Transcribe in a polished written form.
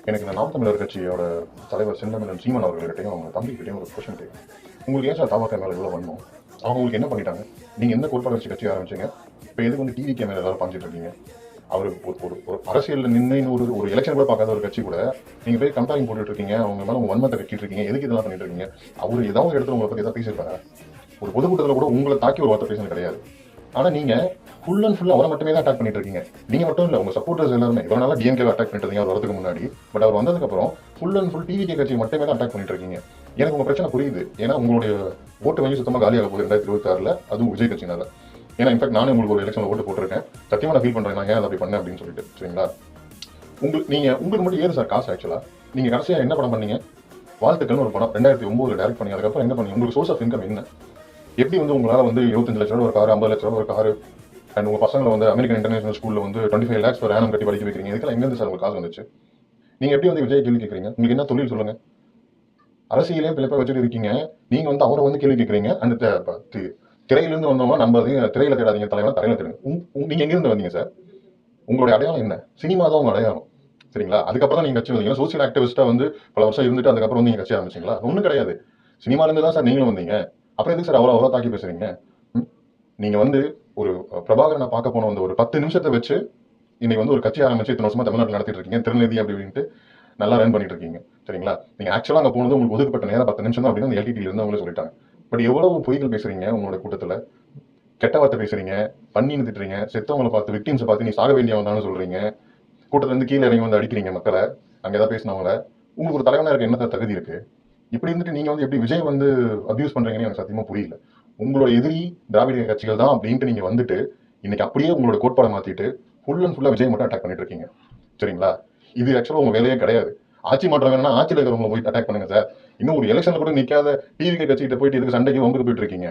எனக்கு இந்த நாம் தமிழர் கட்சியோட தலைவர் செந்தமிழன் சீமான் அவர்கள்கிட்டையும் அவங்க தம்பிக்கிட்டையும் ஒரு கொஸ்டின் கேட்கும். உங்களுக்கு ஏன் சார் தவாக்க மேலே இவ்வளோ வரணும்? அவங்க உங்களுக்கு என்ன பண்ணிட்டாங்க? நீங்கள் என்ன கோட்பாடு வச்சு கட்சி ஆரம்பிச்சீங்க? இப்போ எதுக்கு வந்து டிவி கேமரா எல்லாரும் பாஞ்சிட்டு இருக்கீங்க? அவர் ஒரு அரசியலில் நின்று ஒரு எலெக்ஷன் கூட பார்க்காத ஒரு கட்சி கூட நீங்கள் போய் கம்பேரிங் போட்டுட்டு இருக்கீங்க, அவங்க மேலே உங்கள் வன்மத்தை கட்டிட்டு இருக்கீங்க. எதுக்கு இதெல்லாம் பண்ணிட்டு இருக்கீங்க? அவர் ஏதாவது இடத்துல உங்களை பற்றி ஏதாவது பேசியிருப்பாரு? ஒரு பொதுக்கூட்டத்தில் கூட உங்களை தாக்கி ஒரு வார்த்தை பேசுறது கிடையாது. ஆனால் நீங்கள் ஃபுல் அண்ட் ஃபுல் அவரை மட்டுமே தான் அட்டாக் பண்ணிட்டு இருக்கீங்க. நீங்கள் மட்டும் இல்லை, உங்கள் சப்போர்ட்டர்ஸ் எல்லாருமே இவ்வளோ நாளாக டிஎம்கே அட்டாக் பண்ணிட்டு இருந்தீங்க அவர் வரதுக்கு முன்னாடி. பட் அவர் வந்ததுக்கப்புறம் ஃபுல் அண்ட் ஃபுல் டிவிகே கட்சி மட்டுமே தான் அட்டாக் பண்ணிட்டு இருக்கீங்க. எனக்கு உங்கள் பிரச்சனை புரியுது. ஏன்னா உங்களுடைய ஓட்டு வங்கி சுத்தமாக காலியாக போகுது 2026 அதுவும் விஜய் கட்சினால. ஏன்னா இன்ஃபேக்ட் நானே உங்களுக்கு ஒரு எலெக்ஷனில் ஓட்டு போட்டிருக்கேன். சத்தியமாக நான் ஃபீல் பண்ணுறேன், நான் ஏன் அதை அப்படி பண்ணேன் அப்படின்னு சொல்லிட்டு. சரிங்களா? உங்களுக்கு மட்டும் ஏது சார் காசு? ஆக்சுவலாக நீங்கள் கடைசியாக என்ன படம் பண்ணீங்க? வாழ்த்துக்கள்னு ஒரு படம் 2009 டேரக்ட் பண்ணி அதுக்கப்புறம் என்ன பண்ணீங்க? உங்களுக்கு சோர்ஸ் ஆஃப் இன்கம் என்ன? எப்படி வந்து உங்களால் வந்து 25 லட்ச ரூபா ஒரு கார், 50 லட்ச ரூபா ஒரு கார், அண்ட் உங்கள் பசங்களை வந்து அமெரிக்கன் இன்டர்நேஷனல் ஸ்கூலில் வந்து 25 lakhs ஒரு ஆனம் கட்டி படிக்க வைக்கிறீங்க? இதுக்கெல்லாம் எங்கேருந்து சார் உங்களுக்கு காசு வந்துச்சு? நீங்கள் எப்படி வந்து விஜய் கேள்வி கேட்குறீங்க? உங்களுக்கு என்ன தொழில் சொல்லுங்கள்? அரசியலையும் பிழைப்பா வச்சுட்டு இருக்கீங்க. நீங்கள் வந்து அவரை வந்து கேள்வி கேட்குறீங்க. அந்த திரையிலிருந்து வந்தவங்க நம்ம திரையில தேடாதீங்க, தலைவனா தரையில தேடுங்க. நீங்கள் எங்கேருந்து வந்தீங்க சார்? உங்களுடைய அடையாளம் என்ன? சினிமா தான் உங்கள் அடையாளம். சரிங்களா? அதுக்கப்புறம் தான் நீங்கள் கட்சி வந்தீங்க. சோசியல் ஆக்டிவிஸ்ட்டாக வந்து பல வருஷம் இருந்துட்டு அதுக்கப்புறம் வந்து நீங்கள் கட்சி ஆரம்பிச்சிங்களா? ஒன்றும் கிடையாது. சினிமாலேருந்து தான் சார் நீங்களும் வந்தீங்க. அப்புறம் எதுக்கு சார் அவ்வளோ தாக்கி பேசுறீங்க? நீங்கள் வந்து ஒரு பிரபாகரனை பார்க்க போன வந்து ஒரு 10 நிமிஷத்தை வச்சு இன்னைக்கு வந்து ஒரு கட்சி ஆரம்பிச்சு இத்தனை வருஷமா தமிழ்நாட்டில் நடத்திட்டு இருக்கீங்க. திருநெல்வேலி அப்படின்ட்டு நல்லா ரன் பண்ணிட்டு இருக்கீங்க. சரிங்களா? நீங்கள் ஆக்சுவலாக அங்கே போனது உங்களுக்கு ஒதுக்கப்பட்ட நேரம் 10 நிமிஷம் தான் அப்படின்னு அந்த எல்டிடியில் இருந்து அவங்களே சொல்லிட்டாங்க. பட் எவ்வளவு பொய்கள் பேசுறீங்க உங்களோட கூட்டத்தில்? கெட்ட வார்த்தை பேசுறீங்க, பண்ணின்னு திட்டுறீங்க, செத்தவங்களை பார்த்து விக்டிம்ஸை பார்த்து நீ சாக வேண்டிய வந்தான்னு சொல்றீங்க, கூட்டத்திலேருந்து கீழே இறங்கி வந்து அடிக்கிறீங்க மக்களை, அங்கே ஏதாவது பேசினவங்கள. உங்களுக்கு ஒரு தலைவனாக இருக்க என்ன தகுதி இருக்கு? இப்படி இருந்துட்டு நீங்க வந்து எப்படி விஜய் வந்து அபியூஸ் பண்றீங்கன்னு எனக்கு சத்தியமா புரியல. உங்களோட எதிரி திராவிட கட்சிகள் தான் அப்படின்ட்டு நீங்க வந்துட்டு இன்னைக்கு அப்படியே உங்களோட கோட்பாடை மாத்திட்டு ஃபுல் அண்ட் ஃபுல்லா விஜய் மட்டும் அட்டாக் பண்ணிட்டு இருக்கீங்க. சரிங்களா? இது ஆக்சுவலா உங்க வேலையே கிடையாது. ஆட்சி மாற்றம் வேணும்னா ஆட்சியில் இருக்கிறவங்க போய் அட்டாக் பண்ணுங்க சார். இன்னும் ஒரு எலெக்ஷன்ல கூட நிக்காத டிவி கட்சிகிட்ட போயிட்டு இதுக்கு சண்டைக்கு உங்களுக்கு போயிட்டு இருக்கீங்க.